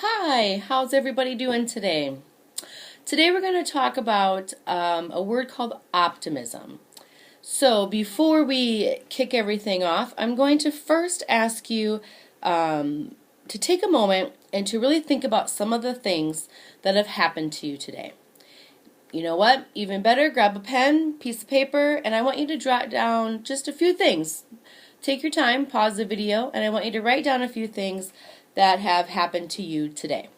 Hi, how's everybody doing today? Today we're going to talk about a word called optimism. So before we kick everything off, I'm going to first ask you to take a moment and to really think about some of the things that have happened to you today. You know what? Even better, grab a pen, piece of paper, and I want you to jot down just a few things. Take your time, pause the video, and I want you to write down a few things that have happened to you today.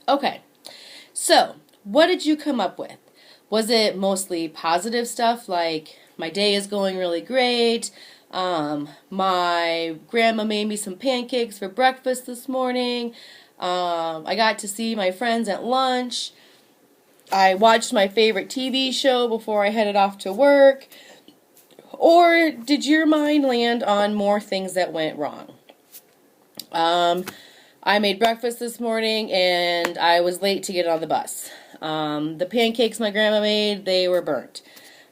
Okay, so what did you come up with? Was it mostly positive stuff like my day is going really great, my grandma made me some pancakes for breakfast this morning, I got to see my friends at lunch, I watched my favorite TV show before I headed off to work? Or did your mind land on more things that went wrong? I made breakfast this morning and I was late to get on the bus. The pancakes my grandma made, they were burnt.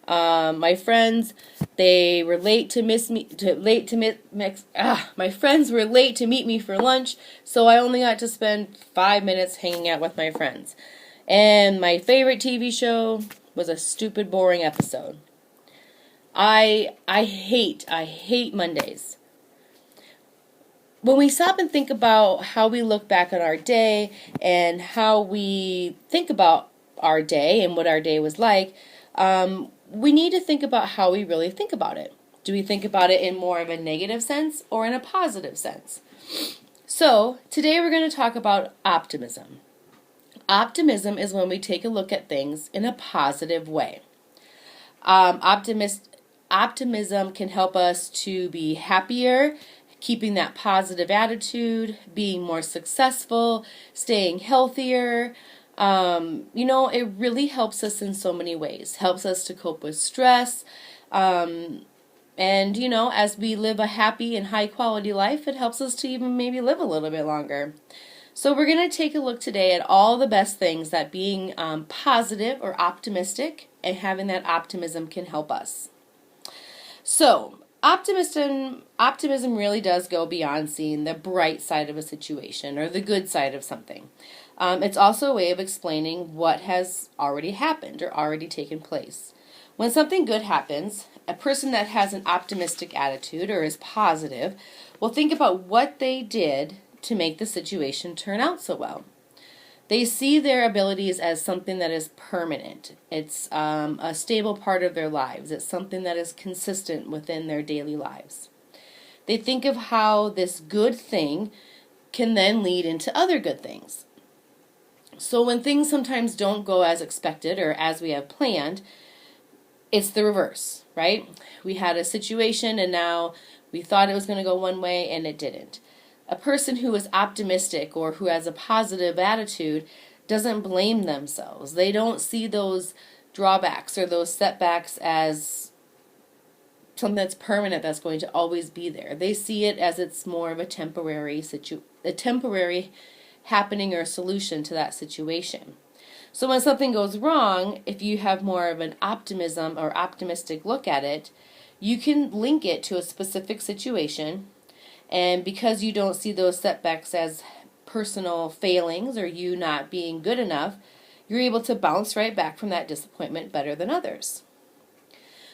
My friends, they were late to miss me. My friends were late to meet me for lunch, so I only got to spend 5 minutes hanging out with my friends. And my favorite TV show was a stupid, boring episode. I hate Mondays. When we stop and think about how we look back on our day and how we think about our day and what our day was like, we need to think about how we really think about it. Do we think about it in more of a negative sense or in a positive sense? So, today we're going to talk about optimism. Optimism is when we take a look at things in a positive way. Optimism can help us to be happier, keeping that positive attitude, being more successful, staying healthier. It really helps us in so many ways. Helps us to cope with stress. As we live a happy and high quality life, it helps us to even maybe live a little bit longer. So we're going to take a look today at all the best things that being positive or optimistic and having that optimism can help us. So, optimism really does go beyond seeing the bright side of a situation or the good side of something. It's also a way of explaining what has already happened or already taken place. When something good happens, a person that has an optimistic attitude or is positive will think about what they did to make the situation turn out so well. They see their abilities as something that is permanent. It's a stable part of their lives. It's something that is consistent within their daily lives. They think of how this good thing can then lead into other good things. So when things sometimes don't go as expected or as we have planned, it's the reverse, right? We had a situation and now we thought it was going to go one way and it didn't. A person who is optimistic or who has a positive attitude doesn't blame themselves. They don't see those drawbacks or those setbacks as something that's permanent, that's going to always be there. They see it as it's more of a temporary happening or solution to that situation. So when something goes wrong, if you have more of an optimism or optimistic look at it, you can link it to a specific situation. And because you don't see those setbacks as personal failings or you not being good enough, you're able to bounce right back from that disappointment better than others.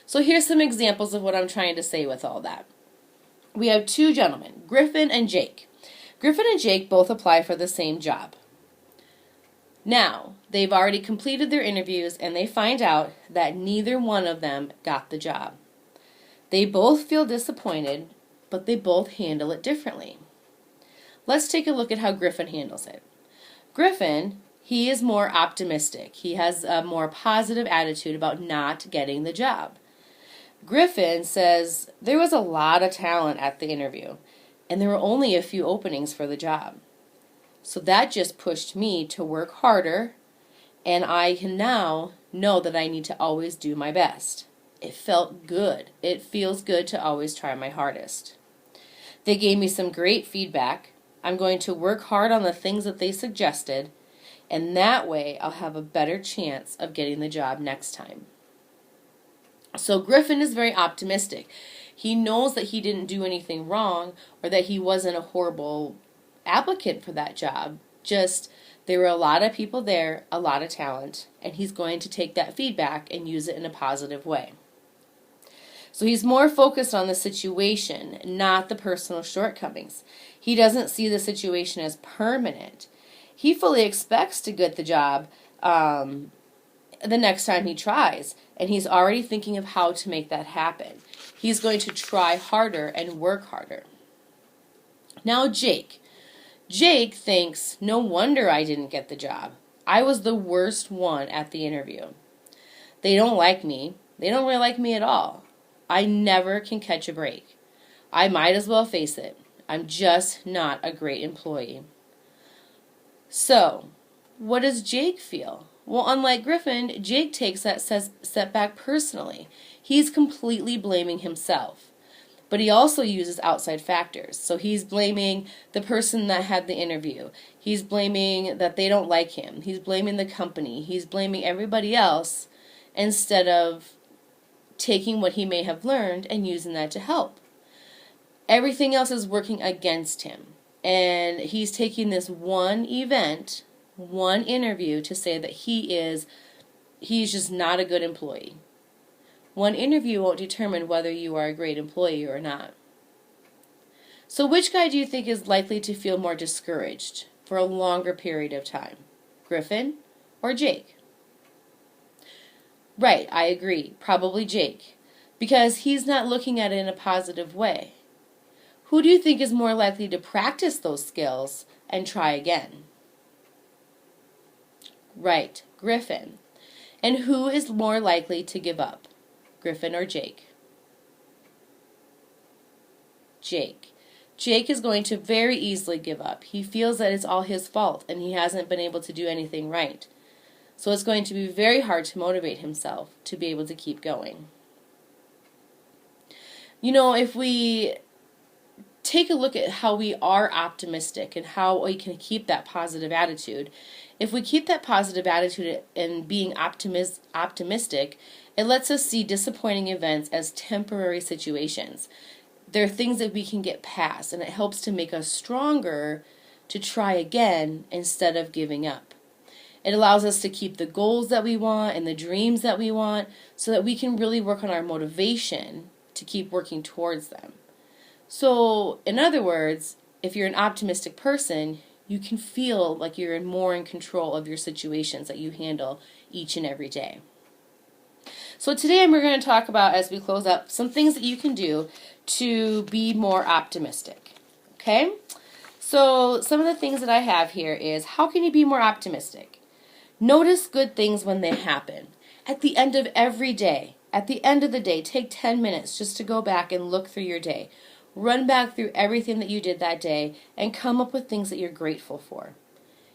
So here's some examples of what I'm trying to say with all that. We have two gentlemen, Griffin and Jake. Griffin and Jake both apply for the same job. Now, they've already completed their interviews and they find out that neither one of them got the job. They both feel disappointed, but they both handle it differently. Let's take a look at how Griffin handles it. Griffin, he is more optimistic. He has a more positive attitude about not getting the job. Griffin says, there was a lot of talent at the interview, and there were only a few openings for the job. So that just pushed me to work harder, and I can now know that I need to always do my best. It felt good. It feels good to always try my hardest. They gave me some great feedback. I'm going to work hard on the things that they suggested, and that way I'll have a better chance of getting the job next time. So Griffin is very optimistic. He knows that he didn't do anything wrong or that he wasn't a horrible applicant for that job. Just there were a lot of people there, a lot of talent, and he's going to take that feedback and use it in a positive way. So he's more focused on the situation, not the personal shortcomings. He doesn't see the situation as permanent. He fully expects to get the job the next time he tries, and he's already thinking of how to make that happen. He's going to try harder and work harder. Now Jake. Jake thinks, no wonder I didn't get the job. I was the worst one at the interview. They don't like me. They don't really like me at all. I never can catch a break. I might as well face it. I'm just not a great employee. So, what does Jake feel? Well, unlike Griffin, Jake takes that setback personally. He's completely blaming himself. But he also uses outside factors. So he's blaming the person that had the interview. He's blaming that they don't like him. He's blaming the company. He's blaming everybody else instead of taking what he may have learned and using that to help. Everything else is working against him. And he's taking this one event, one interview to say that he's just not a good employee. One interview won't determine whether you are a great employee or not. So which guy do you think is likely to feel more discouraged for a longer period of time? Griffin or Jake? Right, I agree. Probably Jake. Because he's not looking at it in a positive way. Who do you think is more likely to practice those skills and try again? Right, Griffin. And who is more likely to give up? Griffin or Jake? Jake. Jake is going to very easily give up. He feels that it's all his fault and he hasn't been able to do anything right. So it's going to be very hard to motivate himself to be able to keep going. You know, if we take a look at how we are optimistic and how we can keep that positive attitude, if we keep that positive attitude and being optimistic, it lets us see disappointing events as temporary situations. They're things that we can get past, and it helps to make us stronger to try again instead of giving up. It allows us to keep the goals that we want and the dreams that we want so that we can really work on our motivation to keep working towards them. So, in other words, if you're an optimistic person, you can feel like you're more in control of your situations that you handle each and every day. So today we're going to talk about, as we close up, some things that you can do to be more optimistic. Okay? So some of the things that I have here is, how can you be more optimistic? Notice good things when they happen. At the end of every day, at the end of the day, take 10 minutes just to go back and look through your day. Run back through everything that you did that day and come up with things that you're grateful for.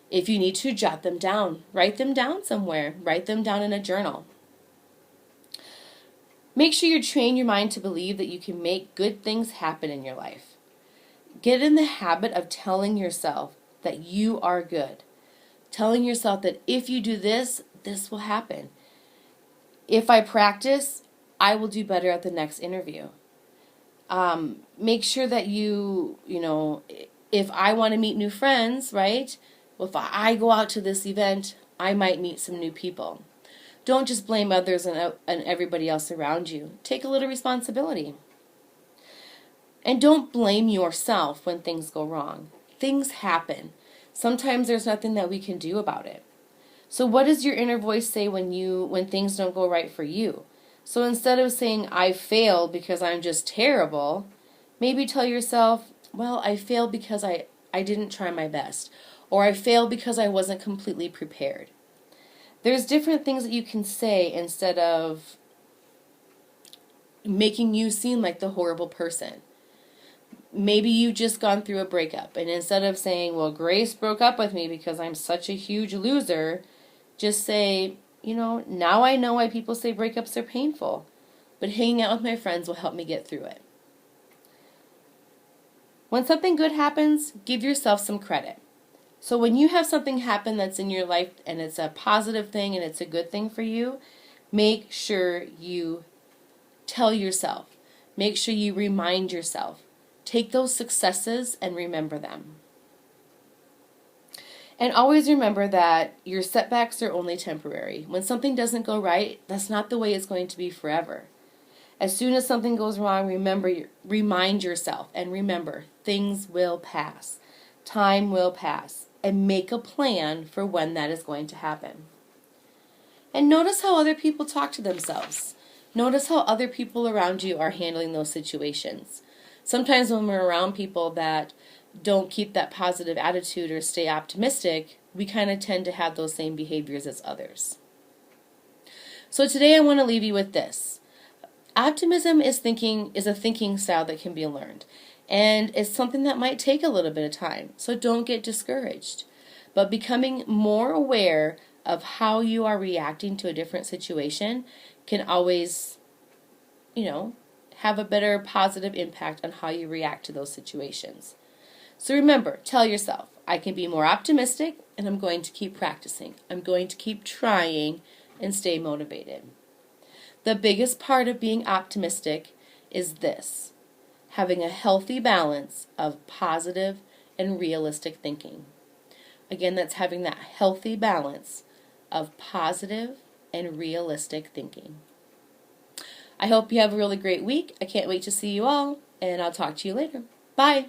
If you need to, jot them down. Write them down somewhere. Write them down in a journal. Make sure you train your mind to believe that you can make good things happen in your life. Get in the habit of telling yourself that you are good. Telling yourself that if you do this, this will happen. If I practice, I will do better at the next interview. Make sure that you know, if I want to meet new friends, right? Well, if I go out to this event, I might meet some new people. Don't just blame others and everybody else around you. Take a little responsibility. And don't blame yourself when things go wrong. Things happen. Sometimes there's nothing that we can do about it. So what does your inner voice say when things don't go right for you? So instead of saying, I failed because I'm just terrible, maybe tell yourself, well, I failed because I didn't try my best. Or I failed because I wasn't completely prepared. There's different things that you can say instead of making you seem like the horrible person. Maybe you've just gone through a breakup, and instead of saying, well, Grace broke up with me because I'm such a huge loser, just say, now I know why people say breakups are painful, but hanging out with my friends will help me get through it. When something good happens, give yourself some credit. So when you have something happen that's in your life and it's a positive thing and it's a good thing for you, make sure you tell yourself, make sure you remind yourself. Take those successes and remember them. And always remember that your setbacks are only temporary. When something doesn't go right, that's not the way it's going to be forever. As soon as something goes wrong, remind yourself, and remember, things will pass. Time will pass. And make a plan for when that is going to happen. And notice how other people talk to themselves. Notice how other people around you are handling those situations. Sometimes when we're around people that don't keep that positive attitude or stay optimistic, we kind of tend to have those same behaviors as others. So today I want to leave you with this. Optimism is a thinking style that can be learned. And it's something that might take a little bit of time. So don't get discouraged. But becoming more aware of how you are reacting to a different situation can always, have a better positive impact on how you react to those situations. So remember, tell yourself, I can be more optimistic, and I'm going to keep practicing. I'm going to keep trying and stay motivated. The biggest part of being optimistic is this: having a healthy balance of positive and realistic thinking. Again, that's having that healthy balance of positive and realistic thinking. I hope you have a really great week. I can't wait to see you all, and I'll talk to you later. Bye.